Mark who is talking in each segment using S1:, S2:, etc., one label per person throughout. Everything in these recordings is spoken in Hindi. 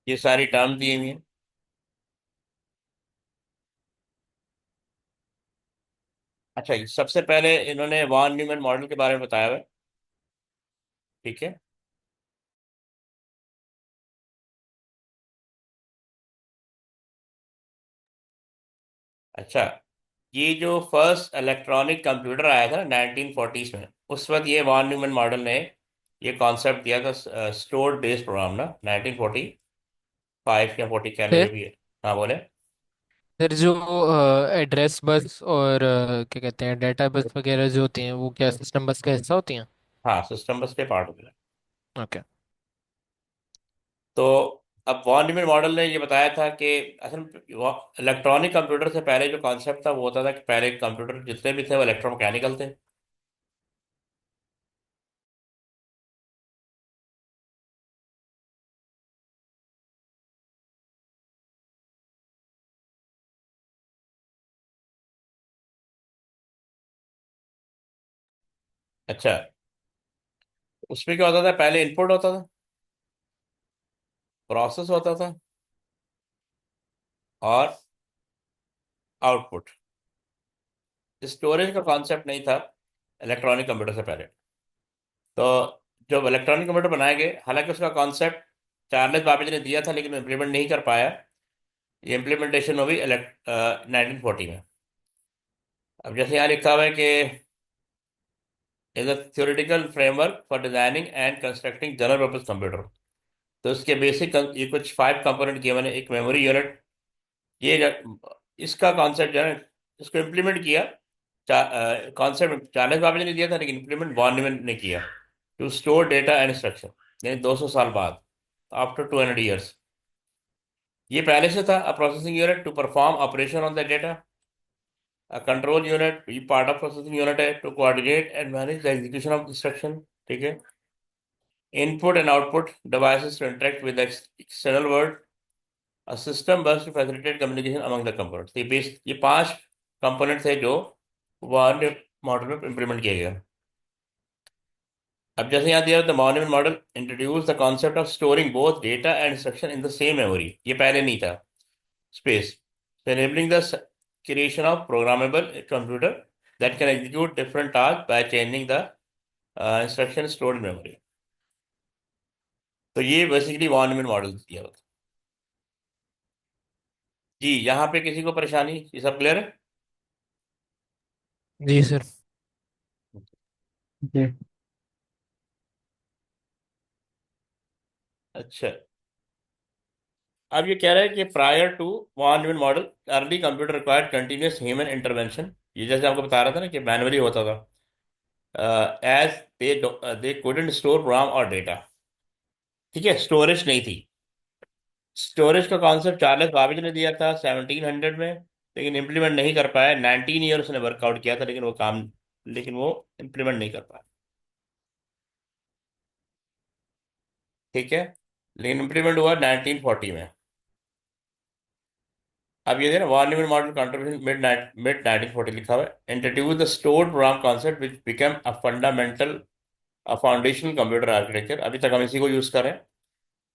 S1: ये सारी टर्म दी हुई हैं। अच्छा, सबसे पहले इन्होंने वॉन न्यूमैन मॉडल के बारे में बताया हुआ है। ठीक है। अच्छा, ये जो फर्स्ट इलेक्ट्रॉनिक कंप्यूटर आया था 1940s में, उस वक्त ये वॉन न्यूमैन मॉडल ने ये कॉन्सेप्ट दिया था, स्टोर्ड बेस प्रोग्राम ना, 1945 या 40 कह लो, जो
S2: फिर
S1: भी है। हाँ बोले।
S2: फिर जो एड्रेस बस और क्या कहते हैं डेटा बस वगैरह जो होती हैं वो क्या सिस्टम बस का हिस्सा होती हैं?
S1: हाँ, सिस्टम बस के पार्ट हो गया।
S2: ओके।
S1: तो अब वॉन न्यूमैन मॉडल ने ये बताया था कि असल इलेक्ट्रॉनिक कंप्यूटर से पहले जो कॉन्सेप्ट था वो होता था कि पहले कंप्यूटर जितने भी थे वो इलेक्ट्रोमैकेनिकल थे। अच्छा, उसमें क्या होता था, पहले इनपुट होता था, प्रोसेस होता था, और आउटपुट। स्टोरेज का कॉन्सेप्ट नहीं था इलेक्ट्रॉनिक कंप्यूटर से पहले। तो जब इलेक्ट्रॉनिक कंप्यूटर बनाए गए, हालांकि उसका कॉन्सेप्ट चार्ल्स बाबेज ने दिया था लेकिन इम्प्लीमेंट नहीं कर पाया। ये इम्प्लीमेंटेशन हुई 1940 में। अब जैसे यहाँ लिखा हुआ है कि is a theoretical framework for designing and constructing general purpose computer. तो इसके बेसिक ये कुछ 5 कंपोनेंट किए मैंने। एक मेमोरी यूनिट, ये इसका कॉन्सेप्ट जो है ना, इसको इम्प्लीमेंट किया। कॉन्सेप्ट चार्ल्स बाबेज ने दिया था लेकिन इम्प्लीमेंट वॉन न्यूमैन ने किया। To store data and instruction, यानी 200 साल बाद, आफ्टर 200 ईयर्स। ये पहले से था, a processing unit to perform operation on the data. A control unit, ये पार्ट ऑफ प्रोसेसिंग यूनिट है, to coordinate and manage the execution of instruction. ठीक है। Input and output devices to interact with external world. A system bus to facilitate communication among the components. ये 5 कंपोनेंट थे जो वन मॉडल में इंप्लीमेंट किए गए। अब जैसे यहाँ दिया the morning model introduce the concept of storing both data and instruction in the same memory. ये पहले नहीं था। Space, enabling the creation of programmable computer that can execute different tasks by changing the instruction stored in memory। तो ये बेसिकली वन न्यूमैन मॉडल दिया हुआ था। जी, यहाँ पे किसी को परेशानी, ये सब क्लियर है?
S2: जी सर।
S1: जी। अच्छा, अब ये कह रहा है कि prior to von Neumann model early computer required continuous human intervention. ये जैसे आपको बता रहा था ना कि मैनुअली होता था, as they couldn't store program और डेटा। ठीक है, स्टोरेज नहीं थी। स्टोरेज का कॉन्सेप्ट चार्ल्स बाबेज ने दिया था 1700 में, लेकिन इम्प्लीमेंट नहीं कर पाया। 19 ईयर उसने वर्कआउट किया था लेकिन वो इम्प्लीमेंट नहीं कर पाया। ठीक है, लेकिन इम्प्लीमेंट हुआ 1940 में। अब ये ना von Neumann model contribution mid 1940 लिखा हुआ है, introduce the stored program concept which become a fundamental, a foundational computer architecture. अभी तक हम इसी को यूज कर रहे हैं।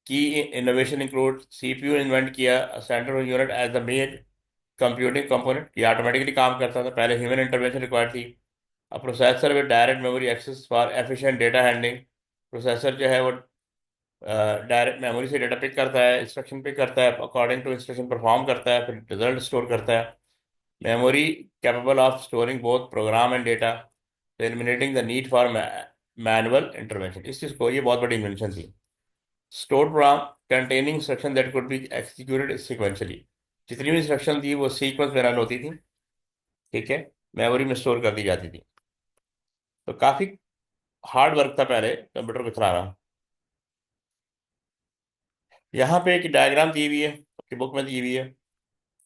S1: Key innovation include CPU invent किया, central unit as the main computing component. ये ऑटोमेटिकली काम करता था, पहले ह्यूमन इंटरवेंशन रिक्वायर्ड थी। अब processor with direct memory access for efficient data handling. Processor जो है वो डायरेक्ट मेमोरी से डेटा पिक करता है, इंस्ट्रक्शन पिक करता है, अकॉर्डिंग टू इंस्ट्रक्शन परफॉर्म करता है, फिर रिजल्ट स्टोर करता है। Memory capable of storing both program and data, eliminating the need for manual intervention. इस चीज़ को, ये बहुत बड़ी इन्वेंशन थी। Stored program containing instruction that could be executed sequentially. जितनी भी इंस्ट्रक्शन थी वो सीक्वेंस में रन होती थी। ठीक है, मेमोरी में स्टोर कर दी जाती थी। तो काफ़ी हार्ड वर्क था पहले कंप्यूटर को चलाना। यहाँ पे एक डायग्राम दी हुई है, आपकी बुक में दी हुई है,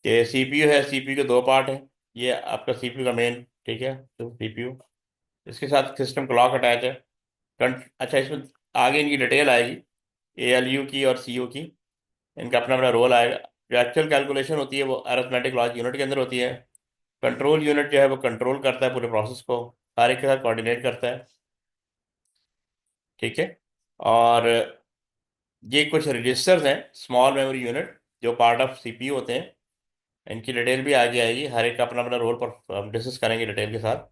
S1: कि सीपीयू है, सीपीयू के 2 पार्ट हैं। ये आपका सीपीयू का मेन, ठीक है, तो सीपीयू, इसके साथ सिस्टम क्लॉक अटैच है। अच्छा, इसमें आगे इनकी डिटेल आएगी, एएलयू की और सीयू की। इनका अपना अपना रोल आएगा। जो एक्चुअल कैलकुलेशन होती है वो अरिथमेटिक लॉजिक यूनिट के अंदर होती है। कंट्रोल यूनिट जो है वो कंट्रोल करता है पूरे प्रोसेस को, सारे के साथ कोऑर्डिनेट करता है। ठीक है। और ये कुछ रजिस्टर्स हैं, स्मॉल मेमोरी यूनिट, जो पार्ट ऑफ सीपीयू होते हैं। इनकी डिटेल भी आगे आएगी, हर एक का अपना अपना रोल, पर हम डिस्कस करेंगे डिटेल के साथ।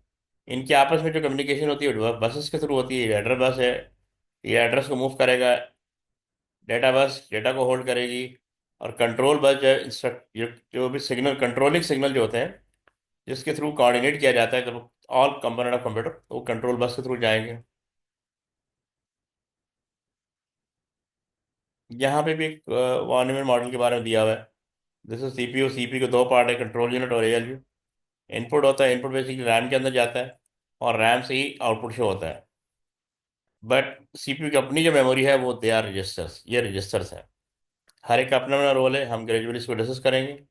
S1: इनकी आपस में जो कम्युनिकेशन होती है वो बसेस के थ्रू होती है। एड्रेस बस है, ये एड्रेस को मूव करेगा। डेटा बस डेटा को होल्ड करेगी। और कंट्रोल बस जो इंस्ट्रक्ट जो भी सिग्नल, कंट्रोलिंग सिग्नल जो होते हैं, जिसके थ्रू कोऑर्डिनेट किया जाता है जब ऑल कंपोनेंट ऑफ कंप्यूटर, वो कंट्रोल बस के थ्रू जाएंगे। यहाँ पे भी एक वार्निंग मॉडल के बारे में दिया हुआ है। जैसे सीपीयू, सीपीयू के दो पार्ट है, कंट्रोल यूनिट और एएलयू। इनपुट होता है, इनपुट बेसिकली रैम के अंदर जाता है, और रैम से ही आउटपुट शो होता है। बट सीपीयू की अपनी जो मेमोरी है वो दे आर रजिस्टर्स, ये रजिस्टर्स है। हर एक का अपना अपना रोल है, हम ग्रेजुअली इसको डिस्कस करेंगे।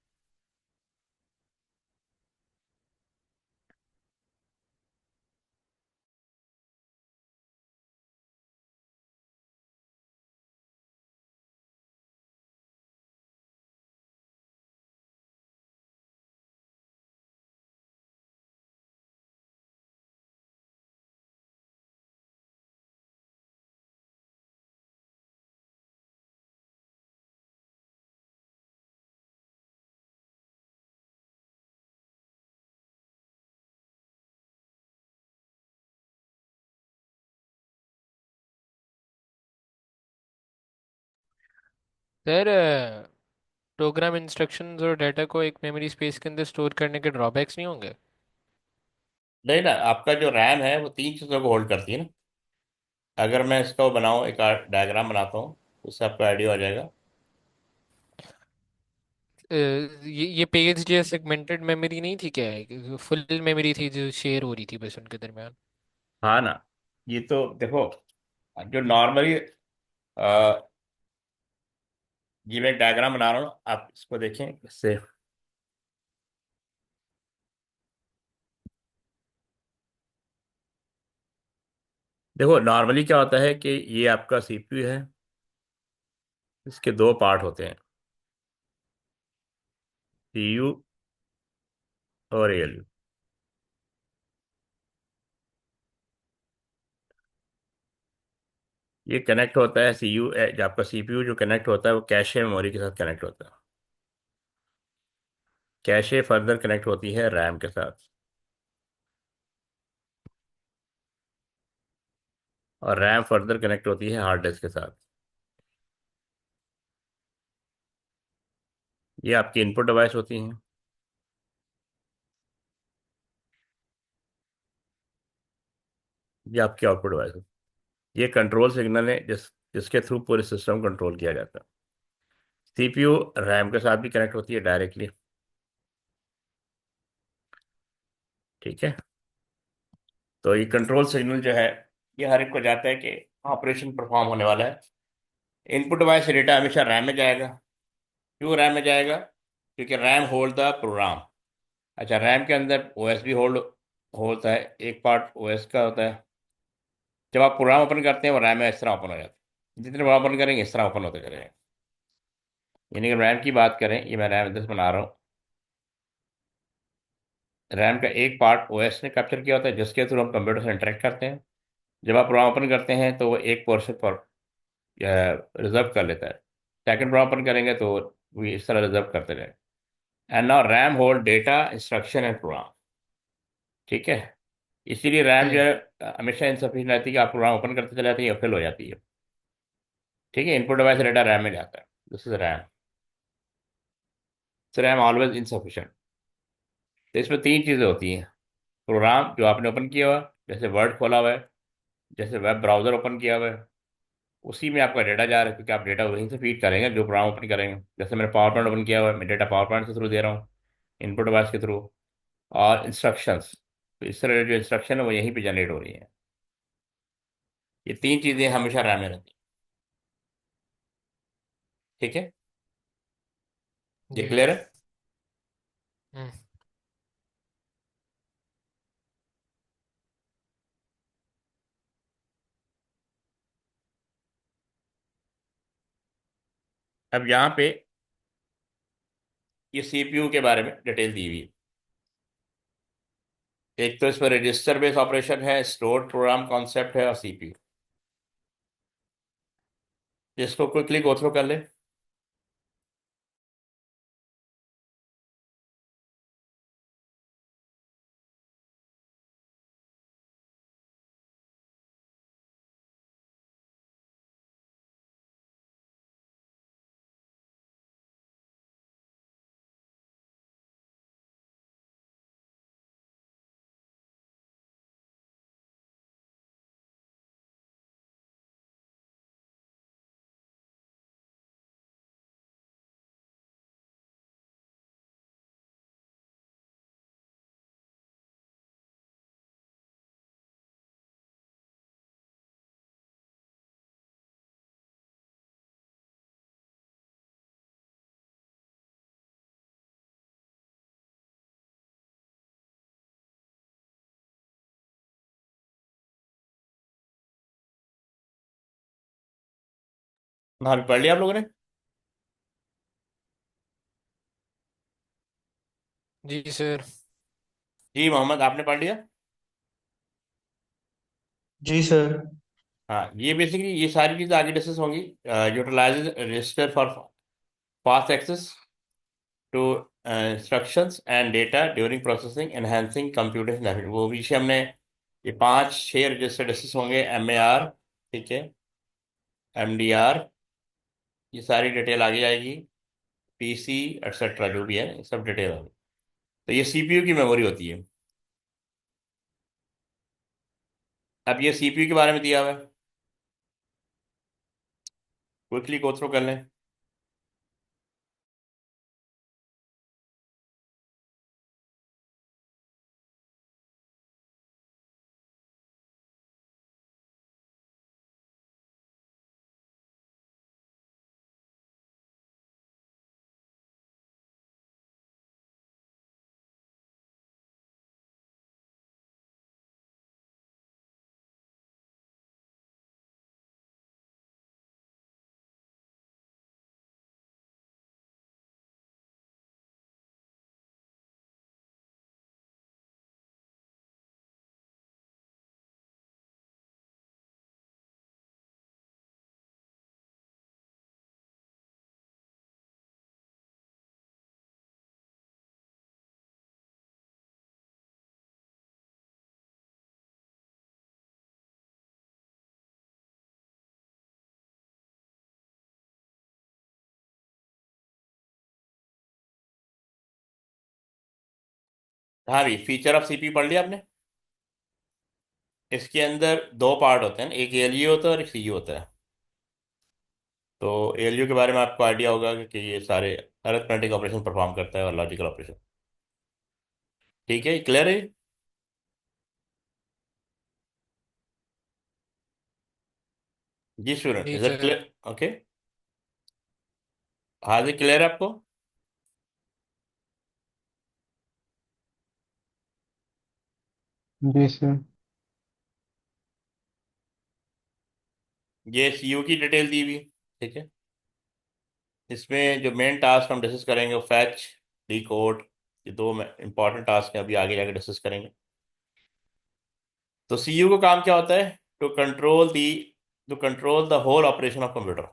S2: सर, प्रोग्राम इंस्ट्रक्शंस और डाटा को एक मेमोरी स्पेस के अंदर स्टोर करने के ड्रॉबैक्स नहीं होंगे?
S1: नहीं ना, आपका जो रैम है वो तीन चीज़ों को होल्ड करती है ना। अगर मैं इसका वो बनाऊँ, एक डायग्राम बनाता हूँ, उससे आपको आइडिया हो जाएगा।
S2: ये पेज जो सेगमेंटेड मेमोरी नहीं थी क्या? फुल मेमोरी थी जो शेयर हो रही थी बस उनके दरमियान।
S1: हाँ ना, ये तो देखो, जो नॉर्मली, ये मैं डायग्राम बना रहा हूँ, आप इसको देखें इससे। देखो नॉर्मली क्या होता है कि ये आपका सीपीयू है, इसके दो पार्ट होते हैं, सीयू और एएलयू। ये कनेक्ट होता है सीयू, जो आपका सीपीयू जो कनेक्ट होता है वो कैशे मेमोरी के साथ कनेक्ट होता है। कैशे फर्दर कनेक्ट होती है रैम के साथ, और रैम फर्दर कनेक्ट होती है हार्ड डिस्क के साथ। ये आपकी इनपुट डिवाइस होती हैं, ये आपकी आउटपुट डिवाइस होती है। ये कंट्रोल सिग्नल है जिसके थ्रू पूरे सिस्टम कंट्रोल किया जाता है। सीपीयू रैम के साथ भी कनेक्ट होती है डायरेक्टली। ठीक है, तो ये कंट्रोल सिग्नल जो है, ये हर एक को जाता है कि ऑपरेशन परफॉर्म होने वाला है। इनपुट डिवाइस से डेटा हमेशा रैम में जाएगा। क्यों रैम में जाएगा? क्योंकि रैम होल्ड द प्रोग्राम। अच्छा, रैम के अंदर ओएस भी होल्ड होता है, एक पार्ट ओएस का होता है। जब आप प्रोग्राम ओपन करते हैं वो रैम में इस तरह ओपन हो जाता है, जितने बार ओपन करेंगे इस तरह ओपन होते चलेंगे। यानी कि रैम की बात करें, ये मैं रैम एड्रेस बना रहा हूँ। रैम का एक पार्ट ओएस ने कैप्चर किया होता है, जिसके थ्रू हम कंप्यूटर से इंटरेक्ट करते हैं। जब आप प्रोग्राम ओपन करते हैं तो वो एक पोर्शन पर रिजर्व कर लेता है। सेकंड प्रोग्राम ओपन करेंगे तो वो इस तरह रिजर्व करते रहे। And now RAM hold data, instruction and program. ठीक है, इसीलिए रैम जो
S2: जी।
S1: है हमेशा इनसफिशिएंट रहती है कि आप प्रोग्राम ओपन करते चले जाते हैं या फिल हो जाती है। ठीक है, इनपुट डिवाइस डेटा रैम में जाता है, this is RAM. So RAM always insufficient. तो इसमें तीन चीज़ें होती हैं। प्रोग्राम जो आपने ओपन किया हुआ है, जैसे वर्ड खोला हुआ है, जैसे वेब ब्राउजर ओपन किया हुआ है, उसी में आपका डेटा जा रहा है, क्योंकि आप डेटा वहीं से फीड करेंगे जो प्रोग्राम ओपन करेंगे। जैसे मैंने पावर पॉइंट ओपन किया हुआ है, मैं डेटा पावर पॉइंट के थ्रू दे रहा हूँ, इनपुट डिवाइस के थ्रू। और इंस्ट्रक्शंस, तो इस तरह जो इंस्ट्रक्शन है वो यहीं पे जनरेट हो रही है। ये तीन चीज़ें हमेशा रैम में रहती हैं। ठीक है, ये
S2: जी।
S1: क्लियर है?
S2: हम्म।
S1: अब यहाँ पे ये सीपीयू के बारे में डिटेल दी हुई है। एक तो इसमें रजिस्टर बेस्ड ऑपरेशन है, स्टोर्ड प्रोग्राम कॉन्सेप्ट है, और सीपीयू। इसको क्विकली गो थ्रू कर ले। हाँ, अभी पढ़ लिया आप लोगों ने?
S2: जी सर।
S1: जी मोहम्मद, आपने पढ़ लिया?
S3: जी सर।
S1: हाँ, ये बेसिकली ये सारी चीज़ें आगे डिस्कस होंगी। Utilize register for fast access to instructions and data during processing enhancing computation efficiency, वो विषय हमने ये 5-6 रजिस्टर डिस्कस होंगे। MAR, ठीक है, MDR, ये सारी डिटेल आगे आएगी। PC एक्सेट्रा जो भी है, ये सब डिटेल होगी। तो ये CPU की मेमोरी होती है। अब ये CPU के बारे में दिया हुआ है, क्विकली गो थ्रू कर लें। हाँ भी, फीचर ऑफ CPU पढ़ लिया आपने? इसके अंदर दो पार्ट होते हैं, एक ALU होता है और एक CU होता है। तो ALU के बारे में आपको आइडिया होगा कि ये सारे अरिथमेटिक ऑपरेशन परफॉर्म करता है और लॉजिकल ऑपरेशन। ठीक है, क्लियर है? जी स्टूडेंट,
S2: जी
S1: is it
S2: sir.
S1: Clear? Okay. हाँ जी, क्लियर है आपको?
S3: जी सर।
S1: ये CU की डिटेल दी हुई, ठीक है। इसमें जो मेन टास्क हम डिस्कस करेंगे वो फैच, डिकोड, ये दो इंपॉर्टेंट टास्क हैं, अभी आगे जाके डिस्कस करेंगे। तो CU का काम क्या होता है? To control the to control the whole operation of computer.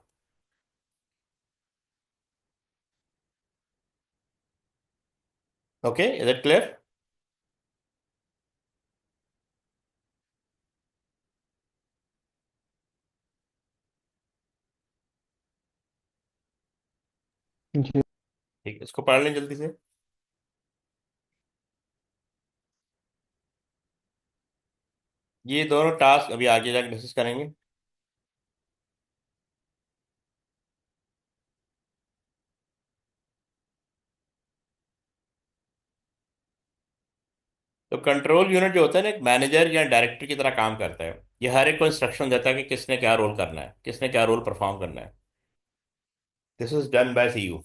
S1: Okay, is it clear?
S3: जी।
S1: ठीक है, इसको पढ़ लें जल्दी से। ये दोनों टास्क अभी आगे जाके डिस्कस करेंगे। तो कंट्रोल यूनिट जो होता है ना, एक मैनेजर या डायरेक्टर की तरह काम करता है। ये हर एक को इंस्ट्रक्शन देता है कि किसने क्या रोल करना है, किसने क्या रोल परफॉर्म करना है। This is done by CU।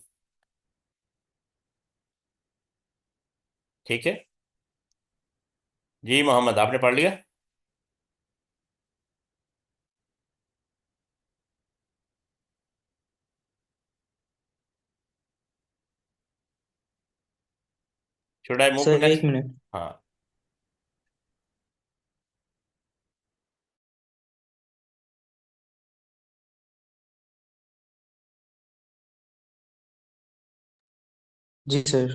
S1: ठीक है। जी मोहम्मद, आपने पढ़ लिया? Should I move to
S3: sir एक
S1: नेक्स्ट?
S3: मिनट।
S1: हाँ।
S3: जी सर।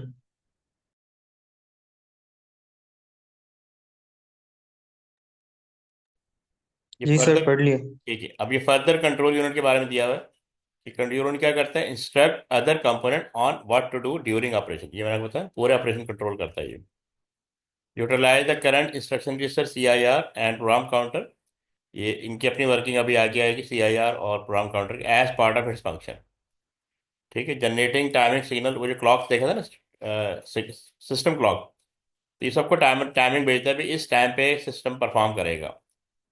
S1: ये
S3: जी सर,
S1: फर्दर,
S3: पढ़ लिया।
S1: ठीक है, अब ये फर्दर कंट्रोल यूनिट के बारे में दिया हुआ है कि कंट्रोल यूनिट क्या करता है, instruct other component on what to do during operation. ये मैंने आपको बताया पूरे ऑपरेशन कंट्रोल करता है ये। Utilize the current instruction register CIR and program counter. ये इनकी अपनी वर्किंग अभी आगे आएगी, CIR और program counter as part of its function. ठीक है, जनरेटिंग टाइमिंग सिग्नल, वो जो क्लॉक देखा था ना, सिस्टम क्लॉक, तो ये सबको टाइमिंग भेजता है भी इस टाइम पे सिस्टम परफॉर्म करेगा।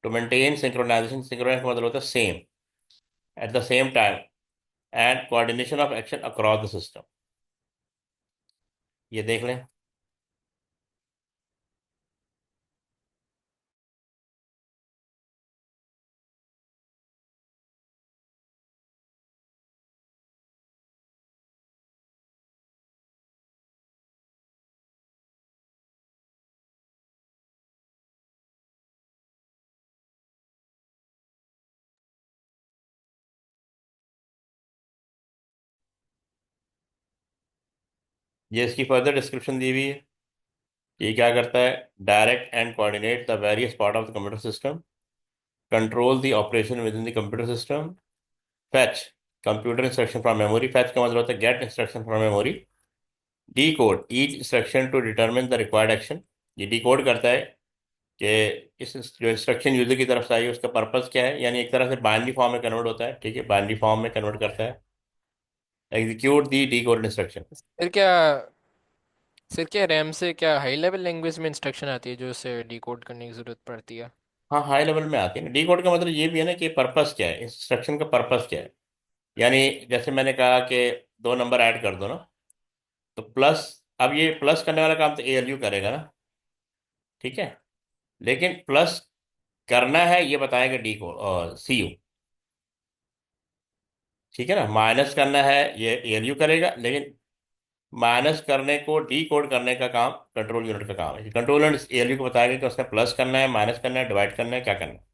S1: टू मेंटेन सिंक्रोनाइजेशन, सिंक्रोनाइज का मतलब होता है same, at the same time, and coordination of action across the system. ये देख लें। ये इसकी फर्दर डिस्क्रिप्शन दी हुई है। ये क्या करता है, direct and coordinate the various part of the computer system, control the operation within the computer system, fetch computer instruction from memory. Fetch का मतलब होता है get instruction from memory, decode each instruction to determine the required action. ये डी कोड करता है कि इस जो इंस्ट्रक्शन यूजर की तरफ से आई है उसका पर्पस क्या है, यानी एक तरह से बाइनरी फॉर्म में कन्वर्ट होता है। ठीक है, बाइनरी फॉर्म में कन्वर्ट करता है। एग्जीक्यूट दी डी कोड इंस्ट्रक्शन।
S2: फिर क्या रैम से क्या हाई लेवल लैंग्वेज में इंस्ट्रक्शन आती है जो उसे डिकोड करने की ज़रूरत पड़ती है?
S1: हाँ, हाई लेवल में आती है ना। डी कोड का मतलब ये भी है ना कि पर्पस क्या है, इंस्ट्रक्शन का पर्पस क्या है। यानी जैसे मैंने कहा कि 2 नंबर ऐड कर दो ना, तो प्लस, अब ये प्लस करने वाला काम तो ALU करेगा ना। ठीक है, लेकिन प्लस करना है ये बताएगा डी कोड और CU। ठीक है ना, माइनस करना है ये ALU करेगा, लेकिन माइनस करने को डी कोड करने का काम कंट्रोल यूनिट का काम है। कंट्रोल यूनिट ALU को बताएगा कि उसने प्लस करना है, माइनस करना है, डिवाइड करना है, क्या करना है।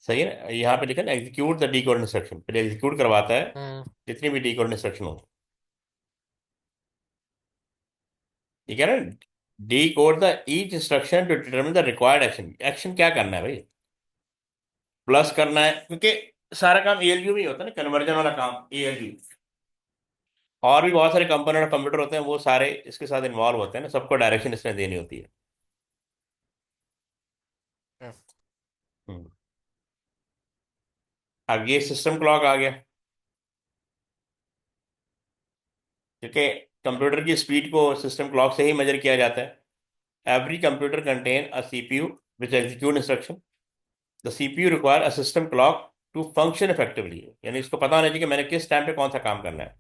S1: सही है ना, यहाँ पे लिखा ना execute the D code instruction, पहले एग्जीक्यूट करवाता है
S2: हम्म।
S1: जितनी भी डी कोड इंस्ट्रक्शन हो। ठीक है ना, decode the each instruction to determine the required action. Action क्या करना है भाई, प्लस करना है, क्योंकि सारा काम ALU में ही होता है ना, कन्वर्जन वाला काम ALU। और भी बहुत सारे कंपोनेंट कंप्यूटर होते हैं, वो सारे इसके साथ इन्वॉल्व होते हैं ना, सबको डायरेक्शन इसने देनी होती है। हम्म। अब ये सिस्टम क्लॉक आ गया, क्योंकि कंप्यूटर की स्पीड को सिस्टम क्लॉक से ही मेजर किया जाता है। Every computer contain a CPU which execute instruction. The CPU require a system clock to function effectively. यानी इसको पता होना चाहिए कि मैंने किस टाइम पे कौन सा काम करना है।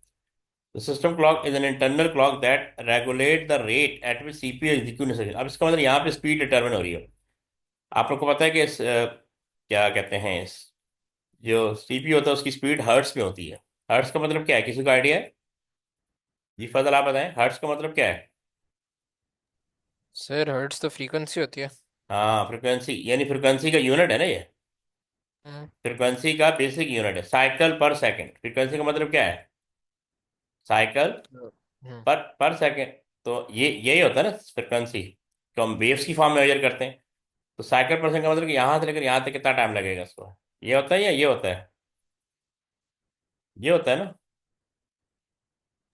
S1: The system clock is an internal clock that regulate the rate at which CPU execute instruction. अब इसका मतलब यहाँ पे स्पीड डिटरमिन हो रही है। आप लोग को पता है कि क्या कहते हैं, जो CPU होता है उसकी स्पीड हर्ट्स में होती है। हर्ट्स का मतलब क्या है, किसी को आइडिया है? जी फजल, आप बताएं, हर्ट्स का मतलब क्या है।
S2: सर हर्ट्स तो फ्रीक्वेंसी होती है।
S1: हाँ, फ्रिक्वेंसी, यानी फ्रिक्वेंसी का यूनिट है ना ये।
S2: हम्म।
S1: फ्रिक्वेंसी का बेसिक यूनिट है साइकिल पर सेकंड। फ्रिक्वेंसी का मतलब क्या है, साइकिल
S2: हम्म।
S1: पर सेकंड। तो ये यही होता है ना फ्रिक्वेंसी, तो हम वेव्स की फॉर्म में मेजर करते हैं। तो साइकिल पर सेकंड का मतलब कि यहाँ से लेकर यहाँ तक कितना टाइम लगेगा इसको। ये होता है या ये होता है, ये होता है ना।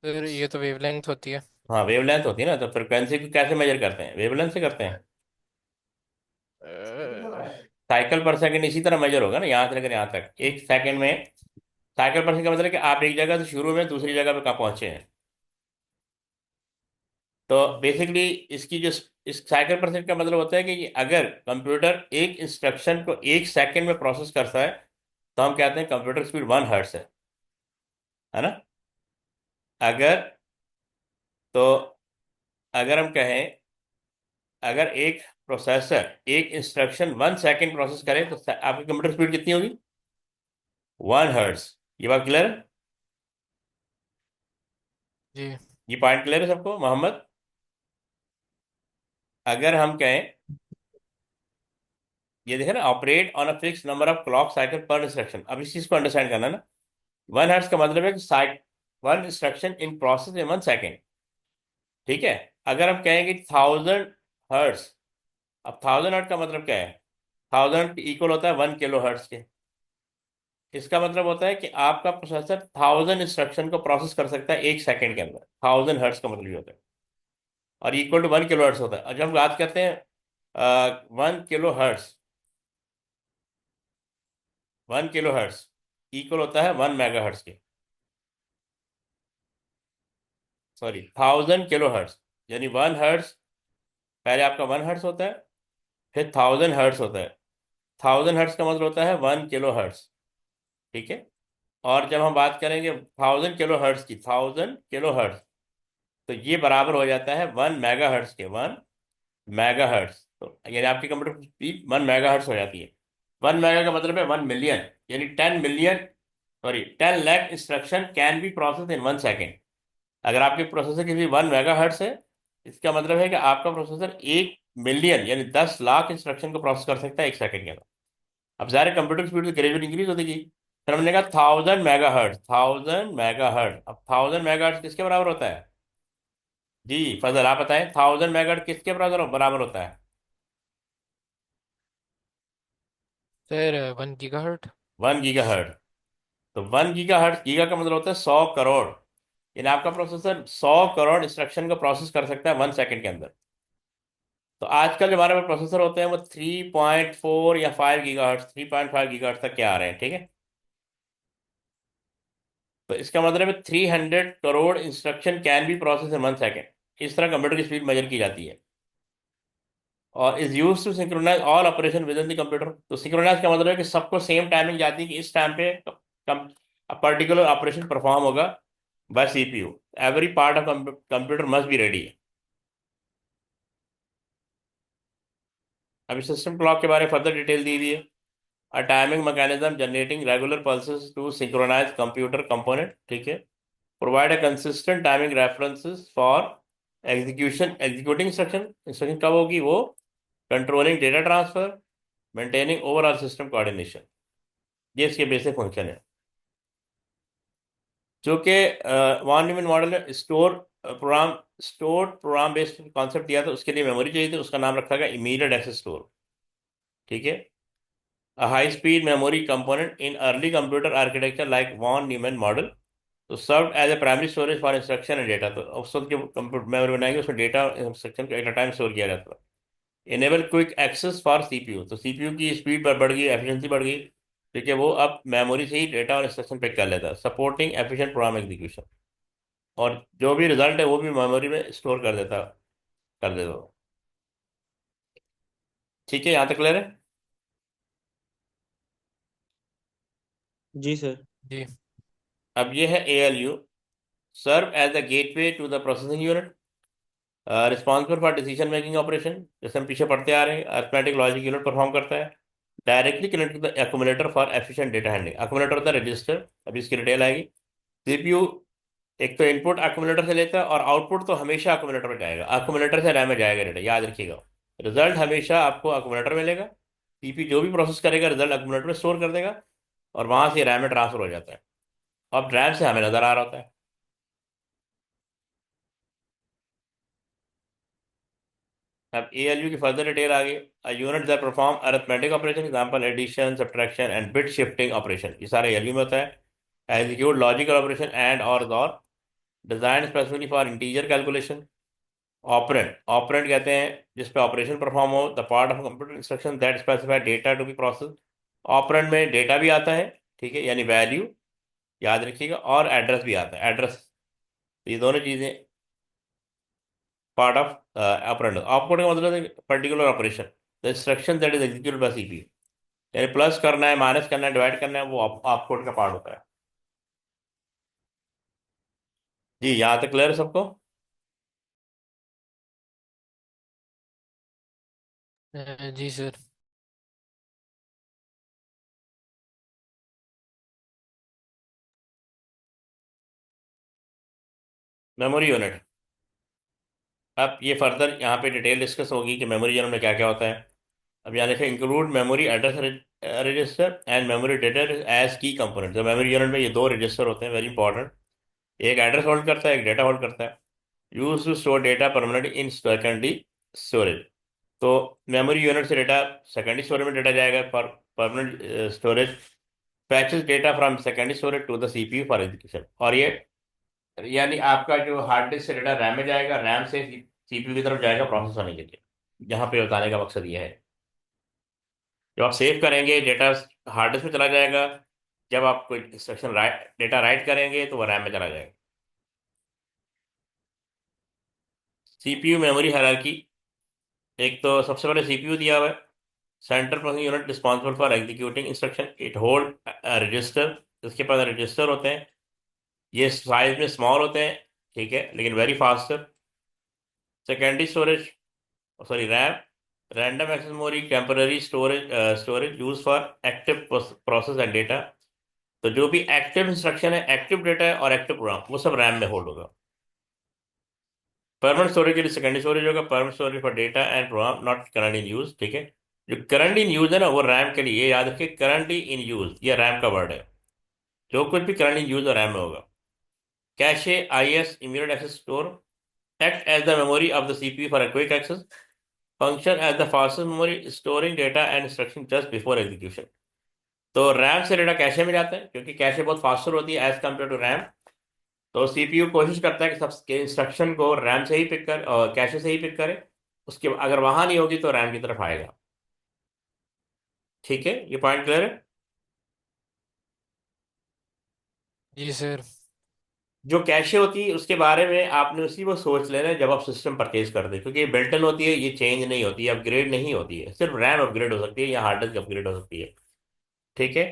S2: फिर ये तो वेवलेंथ होती है।
S1: हाँ, वेवलेंथ होती है ना, तो फ्रिक्वेंसी को कैसे मेजर करते हैं, वेवलेंथ से करते हैं।
S2: अ,
S1: साइकिल पर सेकंड इसी तरह मेजर होगा ना, यहाँ से लेकर यहाँ तक 1 सेकंड में। साइकिल पर सेकंड का मतलब है कि आप एक जगह से शुरू में दूसरी जगह पे कहाँ पहुंचे हैं। तो बेसिकली इसकी जो इस साइकिल परसेंट का मतलब होता है कि अगर कंप्यूटर एक इंस्ट्रक्शन को 1 सेकंड में प्रोसेस करता है तो हम कहते हैं कंप्यूटर स्पीड 1 हर्ट्ज है ना। अगर, तो अगर हम कहें, अगर एक प्रोसेसर एक इंस्ट्रक्शन 1 सेकंड प्रोसेस करे तो आपकी कंप्यूटर स्पीड कितनी होगी, 1 हर्ट्ज। ये बात क्लियर है?
S2: जी।
S1: ये पॉइंट क्लियर है सबको, मोहम्मद? अगर हम कहें, ये देखें ना, operate on a fix number of clock cycle पर इंस्ट्रक्शन। अब इस चीज को अंडरस्टैंड करना है ना। 1 हर्ट्ज का मतलब है कि one instruction in process in 1 second. ठीक है। अगर हम कहेंगे 1000 हर्ट्स, अब 1000 हर्ट्स का मतलब क्या है? 1000 इक्वल होता है 1 किलो हर्ट्स के। इसका मतलब होता है कि आपका प्रोसेसर 1000 इंस्ट्रक्शन को प्रोसेस कर सकता है 1 सेकेंड के अंदर। 1000 हर्ट्स का मतलब ये होता है, और इक्वल टू 1 किलो हर्ट्स होता है। और जब हम बात करते हैं 1 kilo hertz, 1 kilo hertz equal होता है 1 मेगा हर्ट्स के। सॉरी, 1000 किलो हर्ट्स, यानी 1 हर्ट्स। पहले आपका 1 हर्ट्स होता है, फिर 1000 हर्ट्स होता है। 1000 हर्ट्स का मतलब होता है 1 किलो हर्ट्स। ठीक है। और जब हम बात करेंगे 1000 किलो हर्ट्स की, 1000 किलो हर्ट्स, तो ये बराबर हो जाता है 1 मेगा हर्ट्स के। 1 मेगा हर्ट्स, तो यानी आपकी कंप्यूटर स्पीड 1 मेगा हर्ट्स हो जाती है। 1 मेगा का मतलब है 1 मिलियन, यानी 10 million, sorry 10 lakh instruction can be process in 1 second. अगर आपके प्रोसेसर की स्पीड 1 मेगा हर्ट्स है, इसका मतलब है कि आपका प्रोसेसर 1 मिलियन यानी 10 लाख इंस्ट्रक्शन को प्रोसेस कर सकता है 1 सेकेंड के अंदर। अब ज़ाहिर स्पीड तो ग्रेजुअली इंक्रीज होती गई। फिर हमने कहा 1000 मेगा हर्ट्स, 1000 मेगा हर्ट्स। अब 1000 मेगा हर्ट्स किसके बराबर होता है? जी फजल आप बताएं, 1000 मेगा हर्ट्स किसके बराबर बराबर होता है?
S2: Sir 1 gigahertz.
S1: 1 giga hertz. तो 1 गीगा हर्ट, गीगा का मतलब होता है 100 करोड़, यानी आपका प्रोसेसर 100 करोड़ इंस्ट्रक्शन को प्रोसेस कर सकता है 1 सेकेंड के अंदर। तो आजकल जो हमारे पास प्रोसेसर होते हैं वो 3.4 या 5 गीगा हर्ट्स, 3.5 गीगा हर्ट्स तक के आ रहे हैं। ठीक है। तो इसका मतलब है 300 crore instruction can be process in 1 second. इस तरह कंप्यूटर की स्पीड मेजर की जाती है, और is use to synchronize all operation within the computer. तो सिंक्रोनाइज का मतलब है कि सबको सेम टाइमिंग जाती है कि इस टाइम पे पर्टिकुलर ऑपरेशन परफॉर्म होगा by CPU. Every part of computer must be ready. अभी सिस्टम क्लॉक के बारे में फर्दर डिटेल दी हुई है। A timing mechanism generating regular pulses to synchronize computer component. ठीक है। Provide a consistent timing references for executing instruction. Instruction कब होगी वो? Controlling data transfer, maintaining overall system coordination. ये इसके बेसिक फंक्शन है। जो कि वॉन न्यूमैन मॉडल ने स्टोर प्रोग्राम बेस्ड कॉन्सेप्ट दिया था, उसके लिए मेमोरी चाहिए थी, उसका नाम रखा गया इमीडिएट एक्सेस स्टोर। ठीक है। A high speed memory component in early computer architecture like von Neumann model तो served as a primary storage for instruction and data। तो उस वक्त जो मेमोरी बनाएंगे उसमें डेटा इंस्ट्रक्शन को एट अ टाइम स्टोर किया जाता है। Enable quick access for CPU, तो सीपीयू की स्पीड बढ़ गई, एफिशिएंसी बढ़ गई। ठीक है। वो अब मेमोरी से ही डेटा और इंस्ट्रक्शन पिक कर लेता है। सपोर्टिंग एफिशिएंट प्रोग्राम एग्जीक्यूशन, और जो भी रिजल्ट है वो भी मेमोरी में स्टोर कर देता वो। ठीक है, यहाँ तक क्लियर है?
S3: जी सर।
S2: जी।
S1: अब ये है ALU, serve as the gateway to the processing unit, responsible for decision making operation. जैसे हम पीछे पढ़ते आ रहे हैं, अरिथमेटिक लॉजिक यूनिट परफॉर्म करता है। Directly connect to the accumulator for efficient data handling. Accumulator होता है रजिस्टर, अभी इसकी डिटेल आएगी। सीपीयू एक तो इनपुट एक्यूमुलेटर से लेता है, और आउटपुट तो हमेशा एक्यूमुलेटर में जाएगा, एक्यूमुलेटर से रैम में जाएगा डेटा, याद रखिएगा। रिजल्ट हमेशा आपको एक्यूमुलेटर मिलेगा। सीपी जो भी प्रोसेस करेगा रिजल्ट एक्यूमुलेटर में स्टोर कर देगा, और वहां से रैम में ट्रांसफर हो जाता है। अब रैम से हमें नजर आ रहा होता है। अब एएलयू की फर्दर डिटेल आ गई। A unit that perform arithmetic operation, example addition, subtraction and bit shifting operation, ये सारे एएलयू में होता है। एग्जीक्यूट लॉजिकल ऑपरेशन एंड और design specifically for integer calculation. Operand, operand कहते हैं जिस पे ऑपरेशन परफॉर्म हो, the part of computer instruction that specify data to be process. Operand में डेटा भी आता है, ठीक है, यानी वैल्यू, याद रखिएगा, और एड्रेस भी आता है, एड्रेस। तो ये दोनों चीजें पार्ट ऑफ ऑपरेंड। ऑपकोड का मतलब है particular operation, the instruction that is executed by CPU, यानी प्लस करना है, माइनस करना है, डिवाइड करना है, वो ऑपकोड का पार्ट होता है। जी यहाँ तक क्लियर है सबको?
S2: जी सर।
S1: मेमोरी यूनिट, अब ये फर्दर यहाँ पे डिटेल डिस्कस होगी कि मेमोरी यूनिट में क्या क्या होता है। अब यहाँ लिखे include memory address register and memory data as key component. तो मेमोरी यूनिट में ये दो रजिस्टर होते हैं, वेरी इंपॉर्टेंट। एक एड्रेस होल्ड करता है, एक डेटा होल्ड करता है। Use to store data permanent in secondary storage. तो मेमोरी यूनिट से डेटा सेकेंडरी स्टोरेज में डेटा जाएगा for permanent storage. Fetches data from secondary storage to the CPU for execution. और ये यानी आपका जो हार्ड डिस्क से डेटा रैम में जाएगा, रैम से सीपीयू की तरफ जाएगा प्रोसेस होने के लिए। यहाँ पे बताने का मकसद ये है, जब आप सेव करेंगे डेटा हार्ड डिस्क में चला जाएगा, जब आप कोई इंस्ट्रक्शन राइट डेटा राइट करेंगे तो वह रैम में चला जाएगा। CPU memory hierarchy. एक तो सबसे पहले सीपीयू दिया हुआ है, central processing unit responsible for executing instruction, it hold register. इसके पास रजिस्टर होते हैं, ये साइज में स्मॉल होते हैं, ठीक है, लेकिन very faster. Secondary storage, sorry RAM, random access memory, temporary storage, storage use for active process and data. तो जो भी एक्टिव इंस्ट्रक्शन है, एक्टिव डेटा है और एक्टिव प्रोग्राम, वो सब रैम में होल्ड होगा। परमानेंट स्टोरेज के लिए सेकेंडरी स्टोरेज होगा, permanent storage for data and program not current in use, ठीक है। जो करंट इन यूज है ना, वो रैम के लिए, याद रखिए करंटली इन यूज ये रैम का वर्ड है। जो कुछ भी करंट इन यूज और रैम में होगा। Cache, IAS, immediate access store, act as the memory of the CPU for quick access, function as the fastest memory storing data and instruction just before execution. तो रैम से डेटा कैशे में जाता है, क्योंकि कैशे बहुत फास्टर होती है एज कम्पेयर टू रैम। तो सीपीयू कोशिश करता है कि सब इंस्ट्रक्शन को रैम से ही पिक कर और कैशे से ही पिक करे। उसके अगर वहां नहीं होगी तो रैम की तरफ आएगा। ठीक है, ये पॉइंट क्लियर है।
S2: जी सर।
S1: जो कैशे होती है उसके बारे में आपने उसी वो सोच लेना है जब आप सिस्टम परचेज कर दे, क्योंकि ये बिल्टन होती है, ये चेंज नहीं होती है, अपग्रेड नहीं होती है। सिर्फ रैम अपग्रेड हो सकती है या हार्ड डिस्क अपग्रेड हो सकती है। ठीक है।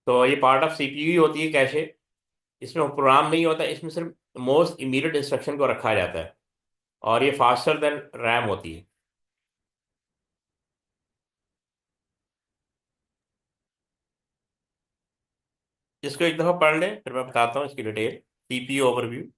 S1: तो ये पार्ट ऑफ सीपीयू ही होती है कैशे। इसमें प्रोग्राम नहीं होता, इसमें सिर्फ मोस्ट इमीडिएट इंस्ट्रक्शन को रखा जाता है, और ये फास्टर देन रैम होती है। इसको एक दफ़ा पढ़ लें, फिर मैं बताता हूँ इसकी डिटेल। CPU overview.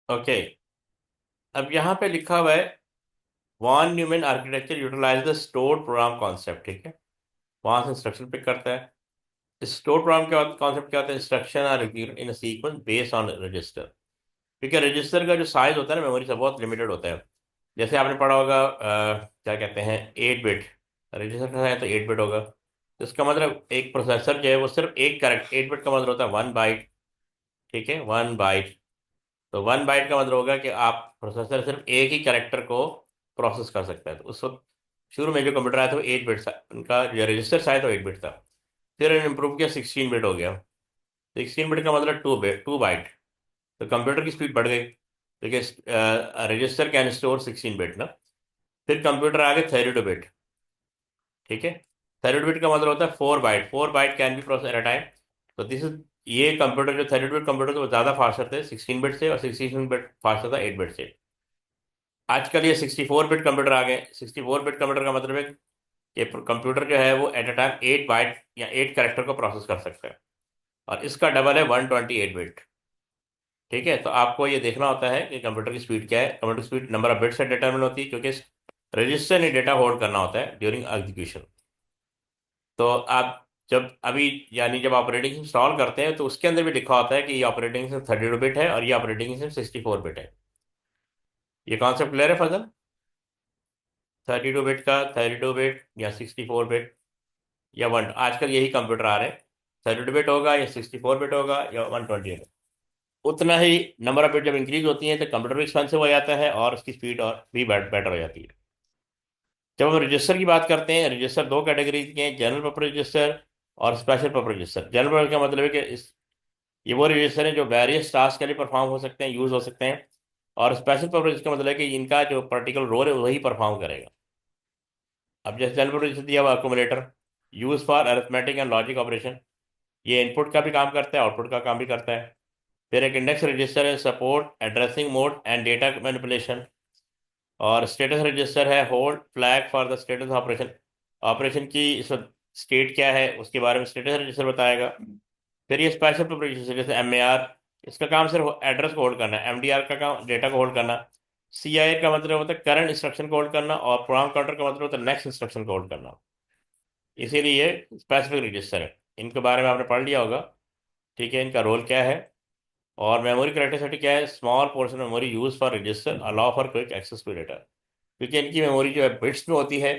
S1: ओके। अब यहाँ पे लिखा हुआ है von Neumann architecture utilize the stored program concept, ठीक है। वहां से इंस्ट्रक्शन पिक करता है। स्टोर प्रोग्राम का कॉन्सेप्ट क्या होता है? Instruction are executed in sequence based on register. क्योंकि रजिस्टर का जो साइज होता है ना मेमोरी से, बहुत लिमिटेड होता है। जैसे आपने पढ़ा होगा क्या कहते हैं, 8 बिट। रजिस्टर का है तो 8 बिट होगा, तो इसका मतलब एक प्रोसेसर जो है वो सिर्फ एक करेक्ट, 8 बिट का मतलब होता है 1 बाइट। ठीक है, 1 बाइट। तो 1 बाइट का मतलब होगा कि आप प्रोसेसर सिर्फ एक ही कैरेक्टर को प्रोसेस कर सकता है। तो उस वक्त शुरू में जो कंप्यूटर आया था वो 8 बिट था, उनका जो रजिस्टर साइज वो 8 बिट था। फिर इम्प्रूव किया, 16 बिट हो गया। 16 बिट का मतलब 2 बिट, 2 बाइट। तो कंप्यूटर की स्पीड बढ़ गई, क्योंकि रजिस्टर कैन स्टोर 16 बिट ना। फिर कंप्यूटर आ गए 32 बिट। ठीक है। 32 बिट का मतलब होता है 4 byte, 4 byte can be process at a time. तो दिस इज, ये कंप्यूटर जो 32 बिट कंप्यूटर थे वो ज़्यादा फास्टर थे 16 बिट से, और 16 बिट फास्टर था 8 बिट से। आजकल ये 64 बिट कंप्यूटर आ गए। 64 बिट कंप्यूटर का मतलब है कि कंप्यूटर जो है वो एट अ टाइम 8 बाइट या 8 कैरेक्टर को प्रोसेस कर सकता है, और इसका डबल है 128 बिट। ठीक है। तो आपको ये देखना होता है कि कंप्यूटर की स्पीड क्या है। Computer speed number of bits से डिटरमिन होती है, क्योंकि रजिस्टर ने डेटा होल्ड करना होता है ड्यूरिंग एग्जीक्यूशन। तो आप जब अभी यानी जब ऑपरेटिंग इंस्टॉल करते हैं तो उसके अंदर भी लिखा होता है कि ये ऑपरेटिंग सिस्टम 32 बिट है और ये ऑपरेटिंग सिस्टम 64 बिट है। ये कॉन्सेप्ट क्लियर है फजल? 32 बिट का 32 बिट या 64 बिट या वन, आजकल यही कंप्यूटर आ रहे हैं। 32 बिट होगा या 64 बिट होगा या 128। उतना ही नंबर ऑफ बिट जब इंक्रीज होती है तो कंप्यूटर भी एक्सपेंसिव हो जाता है और उसकी स्पीड और भी बेटर हो जाती है। जब हम रजिस्टर की बात करते हैं, रजिस्टर दो कैटेगरी के हैं, जनरल पर्पज रजिस्टर और special purpose register. General purpose का मतलब है कि ये वो रजिस्टर हैं जो वेरियस टास्क के लिए परफॉर्म हो सकते हैं, यूज हो सकते हैं। और स्पेशल पर्पज का मतलब है कि इनका जो पर्टिकुलर रोल है वही परफॉर्म करेगा। अब जैसे जनरल पर्पज रजिस्टर दिया हुआ accommodator, use for arithmetic and logic operation, ये इनपुट का भी काम करता है, आउटपुट का काम भी करता है। फिर एक इंडेक्स रजिस्टर है, support addressing mode and data manipulation. और स्टेटस रजिस्टर है, hold flag for the status operation, operation की स्टेट क्या है उसके बारे में स्टेटस रजिस्टर बताएगा। फिर ये स्पेशल पर्पज रजिस्टर जैसे एमएआर, इसका काम सिर्फ एड्रेस को होल्ड करना है। एमडीआर का काम डेटा को होल्ड करना। सीआईए का मतलब होता है करंट इंस्ट्रक्शन को होल्ड करना, और प्रोग्राम काउंटर का मतलब होता है नेक्स्ट इंस्ट्रक्शन को होल्ड करना। इसीलिए ये स्पेसिफिक रजिस्टर है। इनके बारे में आपने पढ़ लिया होगा। ठीक है, इनका रोल क्या है। और मेमोरी करेक्टिविटी क्या है, small portion memory use for register allow for quick access to data. क्योंकि इनकी मेमोरी जो है बिट्स में होती है,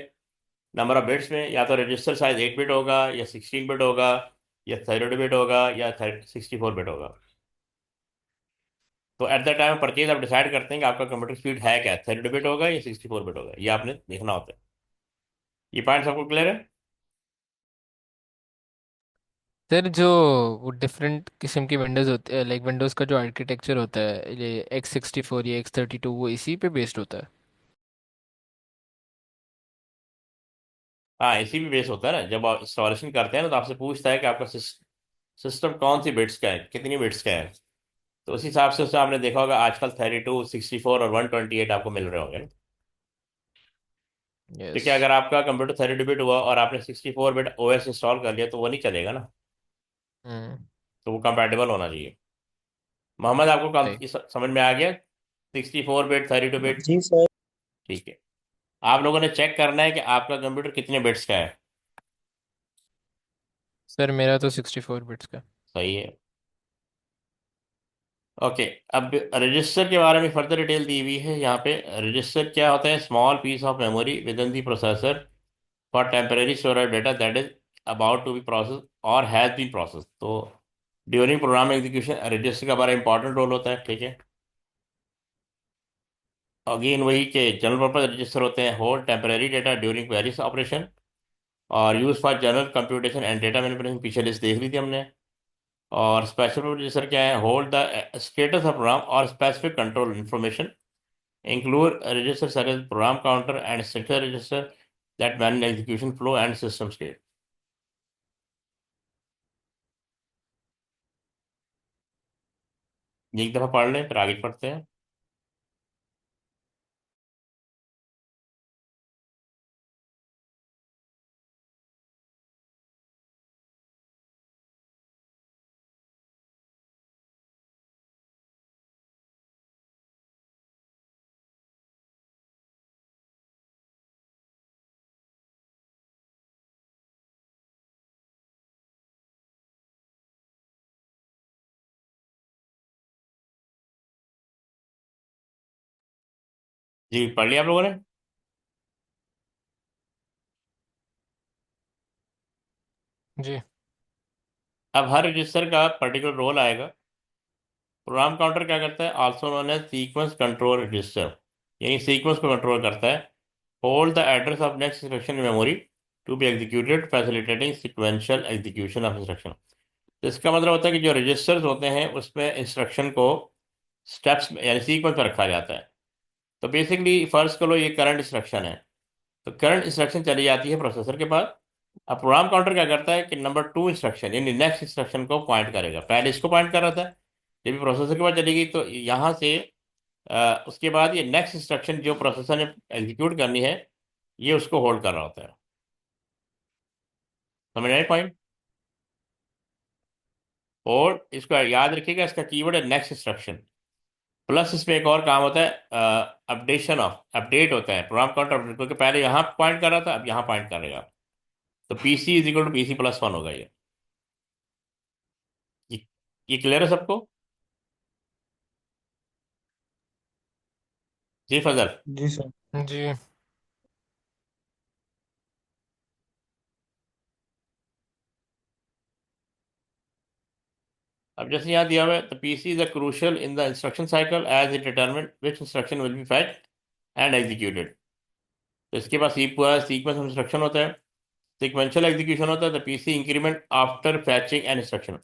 S1: नंबर ऑफ बिट्स में, या तो रजिस्टर साइज 8 बिट होगा या 16 बिट होगा या 32 बिट होगा या 64 बिट होगा। तो एट द टाइम परचेज आप डिसाइड करते हैं कि आपका कंप्यूटर स्पीड है क्या, 32 बिट होगा या 64 बिट होगा, ये आपने देखना होता है। ये पॉइंट सबको क्लियर है।
S2: सर जो वो डिफरेंट किस्म की विंडोज़ होते हैं, लाइक विंडोज़ का जो आर्किटेक्चर होता है, ये X64 या X32, वो इसी पे बेस्ड होता है?
S1: हाँ, इसी भी बेस होता है ना। जब आप इंस्टॉलेशन करते हैं ना तो आपसे पूछता है कि आपका सिस्टम कौन सी बिट्स का है, कितनी बिट्स का है। तो उस हिसाब से उससे आपने देखा होगा आजकल 32, 64 और 128 आपको मिल रहे होंगे।
S2: यस।
S1: क्योंकि अगर आपका कंप्यूटर 32 बिट हुआ और आपने 64 बिट ओएस इंस्टॉल कर लिया तो वो नहीं चलेगा ना।
S2: हम्म।
S1: तो वो कंपैटिबल होना चाहिए। मोहम्मद, आपको
S2: सही।
S1: समझ में आ गया? 64 बिट, 32 बिट।
S3: जी सर।
S1: ठीक है। आप लोगों ने चेक करना है कि आपका कंप्यूटर कितने बिट्स का है।
S2: सर मेरा तो 64 बिट्स का।
S1: सही है। ओके। अब रजिस्टर के बारे में फर्दर डिटेल दी हुई है यहाँ पे। रजिस्टर क्या होता है, small piece of memory within the processor for temporary storage data that is about to be process और हैज बीन प्रोसेस। तो ड्यूरिंग प्रोग्राम एग्जीक्यूशन रजिस्टर का बड़ा इंपॉर्टेंट रोल होता है। ठीक है। अगेन वही के जनरल पर्पज रजिस्टर होते हैं, hold temporary data during various operation और use for general computation and data manipulation, पीछे लिस्ट देख ली थी हमने। और स्पेशल पर्पज रजिस्टर क्या है, hold the status of program और specific control information, include registers such as program counter and status register that manage execution flow and system state। एक दफा पढ़ लें फिर आगे पढ़ते हैं। जी, पढ़ लिया आप लोगों ने।
S2: जी।
S1: अब हर रजिस्टर का पर्टिकुलर रोल आएगा। प्रोग्राम काउंटर क्या करता है, also known as sequence control register, यानी सीक्वेंस को कंट्रोल करता है। Hold the address of next instruction in memory to be executed facilitating sequential execution of instruction. तो इसका मतलब होता है कि जो रजिस्टर्स होते हैं उसमें इंस्ट्रक्शन को स्टेप्स यानी सीक्वेंस पर रखा जाता है। तो बेसिकली फर्ज करो ये करंट इंस्ट्रक्शन है, तो करंट इंस्ट्रक्शन चली जाती है प्रोसेसर के पास। अब प्रोग्राम काउंटर क्या करता है कि नंबर 2 इंस्ट्रक्शन यानी नेक्स्ट इंस्ट्रक्शन को पॉइंट करेगा। पहले इसको पॉइंट कर रहा था, जब भी प्रोसेसर के पास चली गई तो यहाँ से उसके बाद ये नेक्स्ट इंस्ट्रक्शन जो प्रोसेसर ने एग्जीक्यूट करनी है ये उसको होल्ड कर रहा होता है। समझ आए पॉइंट? और इसको याद रखिएगा, इसका कीवर्ड है नेक्स्ट इंस्ट्रक्शन। प्लस इसमें एक और काम होता है, अपडेशन ऑफ अपडेट होता है प्रोग्राम काउंटर अपडेट, क्योंकि पहले यहाँ पॉइंट कर रहा था अब यहाँ पॉइंट करेगा। तो PC is equal to PC+1 होगा ये ये क्लियर है सबको? जी फजल।
S3: जी सर।
S2: जी।
S1: अब जैसे यहाँ दिया हुआ है, the PC is a crucial in the instruction cycle as it determine which instruction will be fetched and executed. तो इसके पास पूरा सीक्वेंस ऑफ इंस्ट्रक्शन होता है, सिक्वेंशियल एग्जीक्यूशन होता है, the PC increment after फैचिंग and instruction.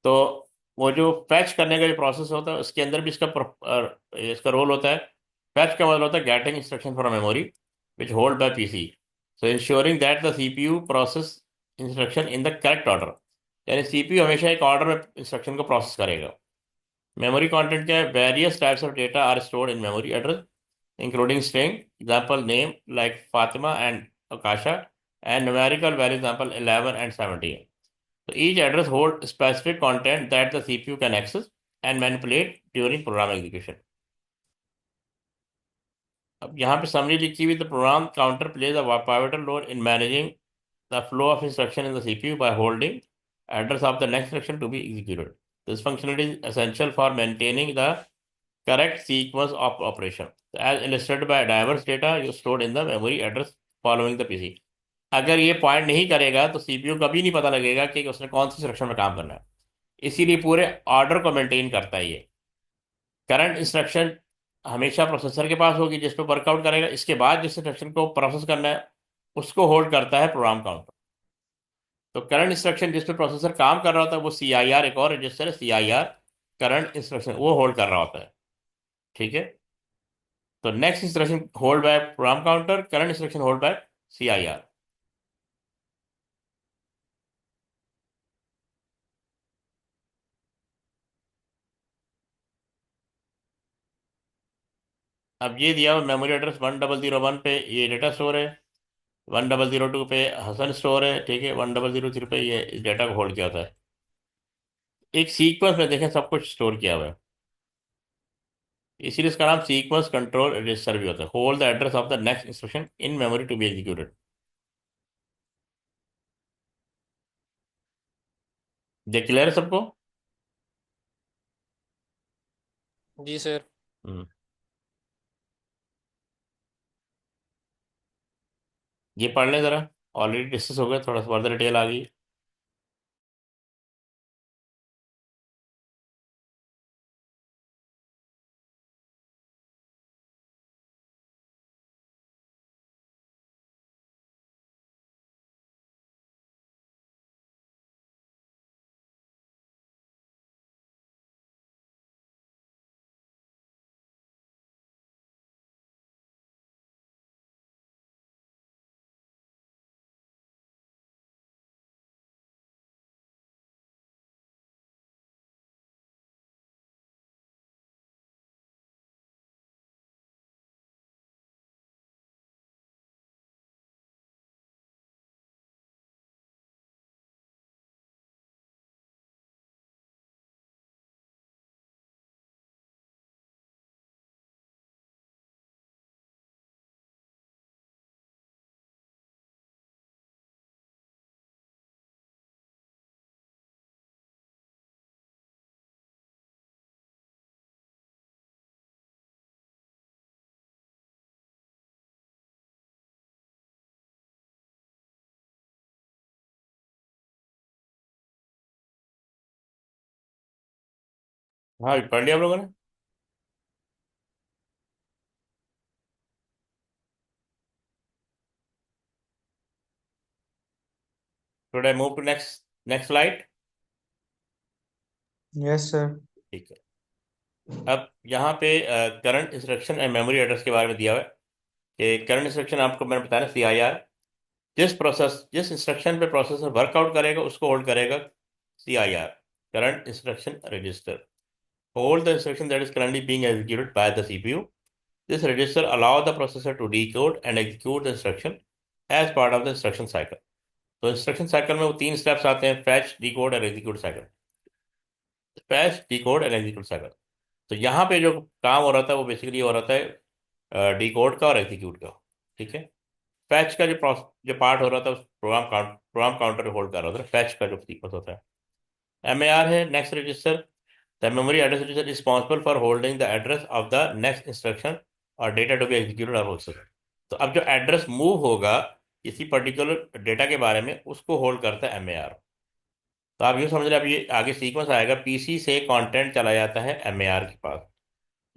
S1: तो वो जो फैच करने का जो प्रोसेस होता है उसके अंदर भी इसका रोल होता है। फैच का मतलब होता है getting instruction from memory which hold by PC, so ensuring that the CPU process instruction in the correct order. यानी सीपीयू हमेशा एक ऑर्डर में इंस्ट्रक्शन को प्रोसेस करेगा। मेमोरी कंटेंट क्या है? Various types of data are stored in memory address including string example name like Fatima and Akasha and numerical value example 11 and 17. So each address holds specific content that the CPU can access and manipulate during program execution. अब यहाँ पे समरी लिखी हुई, the program counter plays a pivotal role in managing the flow of instruction in the CPU by holding address of the next instruction to be executed. This functionality is essential for maintaining the correct sequence of operation, as illustrated by diverse data you stored in the memory address following the PC. अगर ये पॉइंट नहीं करेगा तो सीपीयू कभी नहीं पता लगेगा कि उसने कौन सी इंस्ट्रक्शन में काम करना है। इसीलिए पूरे ऑर्डर को मेंटेन करता है ये। करंट इंस्ट्रक्शन हमेशा प्रोसेसर के पास होगी जिस पर वर्कआउट करेगा, इसके बाद जिस इंस्ट्रक्शन को प्रोसेस करना है उसको होल्ड करता है प्रोग्राम काउंटर। तो करंट इंस्ट्रक्शन जिस पे प्रोसेसर काम कर रहा होता है वो CIR, एक और रजिस्टर है CIR, करंट इंस्ट्रक्शन वो होल्ड कर रहा होता है। ठीक है, तो next instruction hold by program counter, current instruction hold by CIR। अब ये दिया हुआ मेमोरी एड्रेस 1001 पे ये डेटा स्टोर है, 1002 पे हसन स्टोर है, ठीक है, 1003 पे ये इस डेटा को होल्ड किया होता है। एक सीक्वेंस में देखें सब कुछ स्टोर किया हुआ है, इसीलिए इसका नाम सीक्वेंस कंट्रोल रजिस्टर भी होता है। Hold the address of the next instruction in memory to be executed. ये क्लियर है सबको?
S2: जी सर।
S1: हम्म, ये पढ़ लें ज़रा, ऑलरेडी डिस्कस हो गया, थोड़ा सा फर्दर डिटेल आ गई। हाँ, पढ़ लिया आप लोगों ने? Should I move to next next slide?
S3: Yes sir.
S1: ठीक है, अब यहाँ पे current instruction and memory address के बारे में दिया हुआ है कि करंट इंस्ट्रक्शन आपको मैंने बताया CIR, जिस इंस्ट्रक्शन पे प्रोसेसर वर्कआउट करेगा उसको होल्ड करेगा CIR, current instruction register. Hold the instruction that is currently being executed by the CPU। This register allow the processor to decode and execute the instruction as part of the instruction cycle. तो इंस्ट्रक्शन साइकिल में वो तीन स्टेप्स आते हैं, फैच, डिकोड और execute cycle. Fetch, decode and execute cycle. तो यहाँ पे जो काम हो रहा था वो बेसिकली हो रहा था डिकोड का और एग्जीक्यूट का। ठीक है, फैच का जो पार्ट हो रहा था उस प्रोग्राम काउंटर होल्ड कर रहा था, फैच का जो सीक्वेंस होता है। MAR है next register, the memory address register responsible for holding the address of the next instruction और डेटा टू बी एग्जीक्यूटेड और होल्ड। तो अब जो एड्रेस मूव होगा किसी पर्टिकुलर डेटा के बारे में उसको होल्ड करता है MAR। तो आप यूँ समझ रहे, अब ये आगे सीक्वेंस आएगा, पीसी से कंटेंट चला जाता है एमएआर के पास।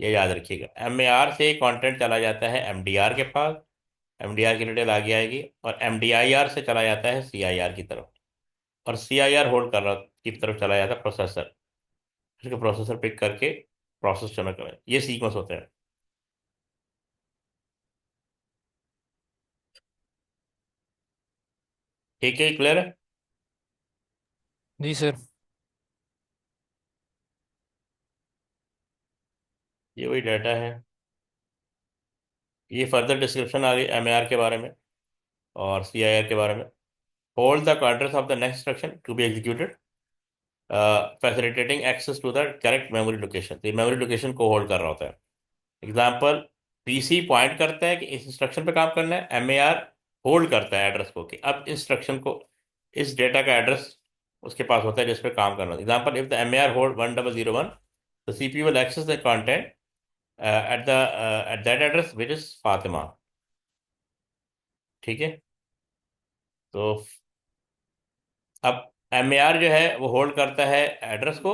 S1: ये याद रखिएगा, एमएआर से कंटेंट चला जाता है एमडीआर के पास, एमडीआर की डिटेल आगे आएगी, और एमडीआईआर से चला जाता है सीआईआर की तरफ, और सीआईआर होल्ड कर रहा की तरफ चला जाता है प्रोसेसर। उसके प्रोसेसर पिक करके प्रोसेस चला करें। ये सीक्वेंस होते हैं। ठीक है, क्लियर है?
S2: जी सर।
S1: ये वही डाटा है। ये फर्दर डिस्क्रिप्शन आ गई एमएआर के बारे में और सीआईआर के बारे में। Hold the address of the next instruction to be executed, facilitating access to the correct memory location. तो ये मेमोरी लोकेशन को होल्ड कर रहा होता है। एग्जाम्पल, पीसी पॉइंट करता है कि इस इंस्ट्रक्शन पे काम करना है, एमएआर होल्ड करता है एड्रेस को कि अब इंस्ट्रक्शन को, इस डेटा का एड्रेस उसके पास होता है जिस पे काम करना है। Example, if the MAR hold 1001, the CPU will access the content at that address which is Fatima. ठीक है। तो अब एमएआर जो है वो होल्ड करता है एड्रेस को,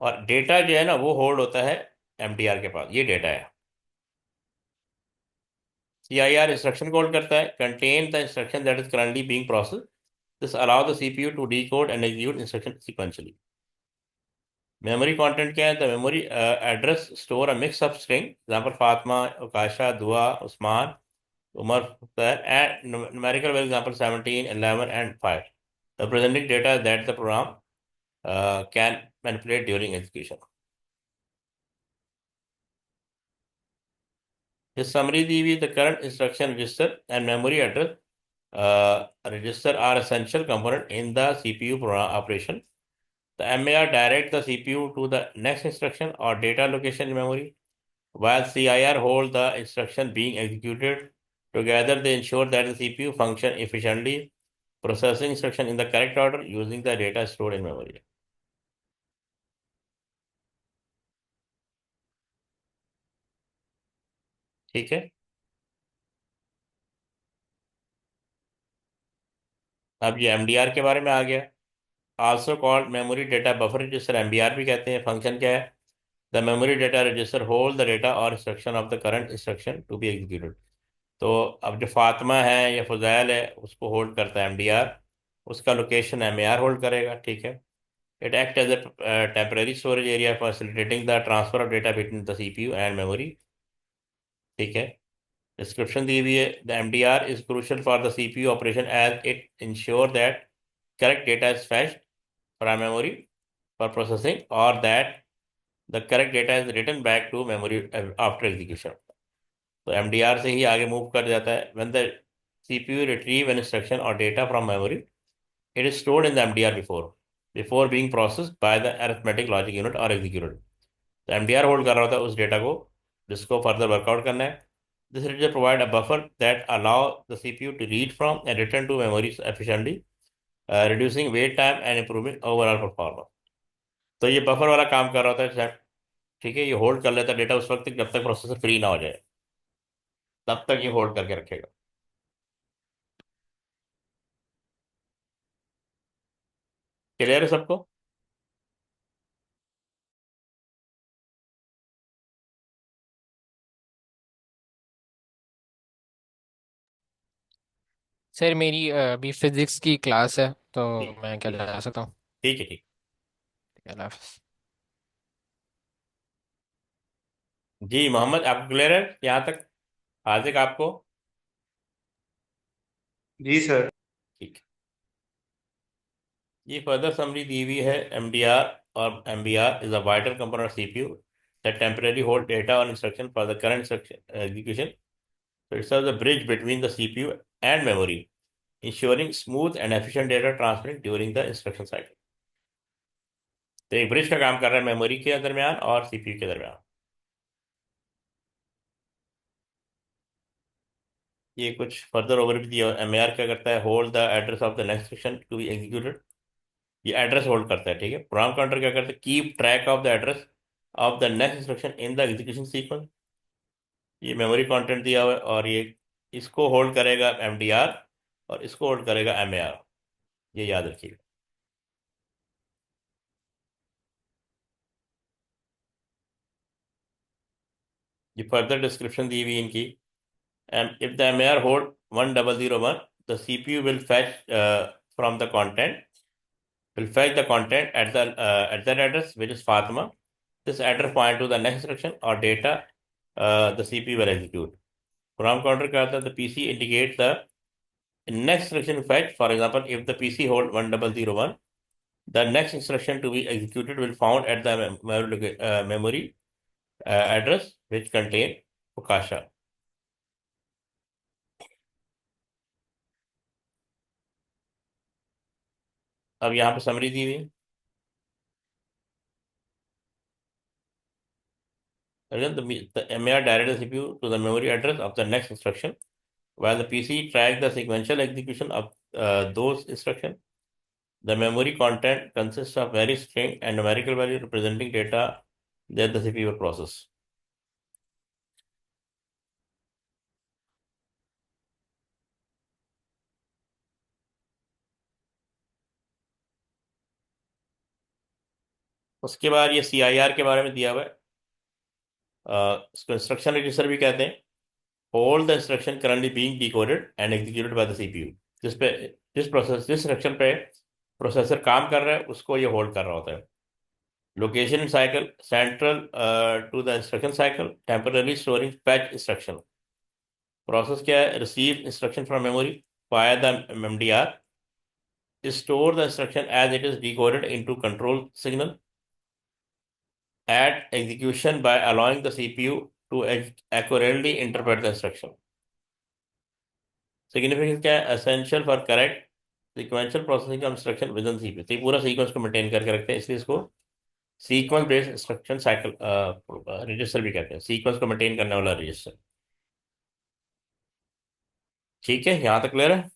S1: और डेटा जो है ना वो होल्ड होता है एमडीआर के पास। ये डेटा है। सीआईआर इंस्ट्रक्शन को होल्ड करता है, contain the instruction that is currently being process, this allow the CPU to decode and execute instruction sequentially. Memory content क्या है? The memory address store a mix of string, example Fatima, Ukasha, Dua, Usman, Umar, and numerical value, example 17, 11 and 5, representing data that the program can manipulate during execution. This summary दी हुई, the current instruction register and memory address register are essential component in the CPU program operation. The MAR direct the CPU to the next instruction or data location in memory, while CIR hold the instruction being executed. Together, they ensure that the CPU function efficiently, processing instruction in the correct order using the data stored in memory. ठीक है। अब ये एमडीआर के बारे में आ गया। Also called memory data buffer register, MBR भी कहते हैं। फंक्शन क्या है? The memory data register hold the data और instruction of the current instruction to be executed. तो अब जो फातिमा है या फुजैल है उसको होल्ड करता है एमडीआर, उसका लोकेशन एमएआर होल्ड करेगा। ठीक है। It act as a temporary storage area facilitating the transfer of data between the CPU and memory. ठीक है। डिस्क्रिप्शन दी हुई है, the MDR is crucial for the CPU operation as it ensure that correct data is fetched from memory for processing, or that the correct data is written back to memory after execution. तो एमडीआर से ही आगे मूव कर जाता है। when the CPU retrieve an instruction or data from memory, it is stored in the MDR before being processed by the arithmetic logic unit or executed. तो एमडीआर होल्ड कर रहा होता है उस डेटा को जिसको फर्दर वर्कआउट करना है। This register provide a buffer that allow the CPU to read from and return to memory efficiently, reducing wait time and improving overall performance. तो ये बफर वाला काम कर रहा होता है। ठीक है। ये होल्ड कर लेता है डेटा उस वक्त तक जब तक प्रोसेसर फ्री ना हो जाए, तब तक ये होल्ड करके रखेगा। क्लियर है सबको?
S2: सर मेरी अभी फिजिक्स की क्लास है तो
S1: ठीक
S2: मैं क्या
S1: ठीक
S2: जा सकता हूँ?
S1: ठीक है। ठीक।
S2: ठीक है, अल्लाह हाफ़िज़।
S1: जी मोहम्मद, आपको क्लियर है यहाँ तक? हाजिक आपको?
S3: जी सर।
S1: ठीक। ये फर्दर समरी दी हुई है। एमडीआर और MBR is a vital component CPU that temporarily hold data or instruction for the current execution. So it serves a bridge between the CPU and memory, ensuring smooth and efficient data transfer during the instruction cycle. तो एक ब्रिज का काम कर रहा है मेमोरी के दरमियान और सीपीयू के दरमियान। ये कुछ फर्दर ओवरव्यू दिया। एमएआर क्या करता है? Hold the address of the next instruction to be executed. ये एड्रेस होल्ड करता है। ठीक है। प्रोग्राम काउंटर क्या करता है? Keep track of the address of the next instruction in the execution sequence. ये मेमोरी कंटेंट दिया हुआ है, और ये इसको होल्ड करेगा एमडीआर और इसको होल्ड करेगा एमएआर। ये याद रखिएगा। ये फर्दर डिस्क्रिप्शन दी हुई है इनकी। If the MAR hold 1001, the CPU will fetch from the content will fetch the content at that address, which is Fatima. This address point to the next instruction or data the CPU will execute. Program counter कहता है the PC indicates the next instruction fetch. For example, if the PC hold 1001, the next instruction to be executed will found at the memory address which contain Fukasha. अब यहाँ पे समरी दी हुई है। Again, the MAR directs the CPU to the memory address of the next instruction, while the PC tracks the sequential execution of those instructions. The memory content consists of various string and numerical value representing data that the CPU will process. उसके बाद ये CIR के बारे में दिया हुआ है। इसको इंस्ट्रक्शन रजिस्टर भी कहते हैं। All the instruction currently being decoded and executed by the CPU. जिस इंस्ट्रक्शन पे प्रोसेसर काम कर रहा है उसको ये होल्ड कर रहा होता है। Location cycle central to the instruction cycle, temporarily storing fetch instruction. Process क्या है? Receive instruction from memory via the MDR. Store the instruction as it is decoded into control signal. Add execution by allowing the CPU to accurately interpret the instruction. Significance क्या है? Essential for correct sequential processing of instruction within CPU. तो ये पूरा सीक्वेंस को मेंटेन करके रखते हैं, इसलिए इसको sequence based instruction cycle register भी कहते हैं। सीक्वेंस को मेंटेन करने वाला रजिस्टर। ठीक है, यहाँ तक क्लियर है?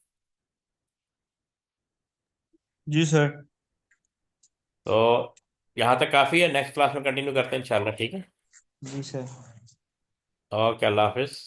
S3: जी सर।
S1: तो यहाँ तक काफ़ी है। नेक्स्ट क्लास में कंटिन्यू करते हैं इंशाल्लाह। ठीक है,
S3: जी सर।
S1: ओके, अल्लाह हाफिज़।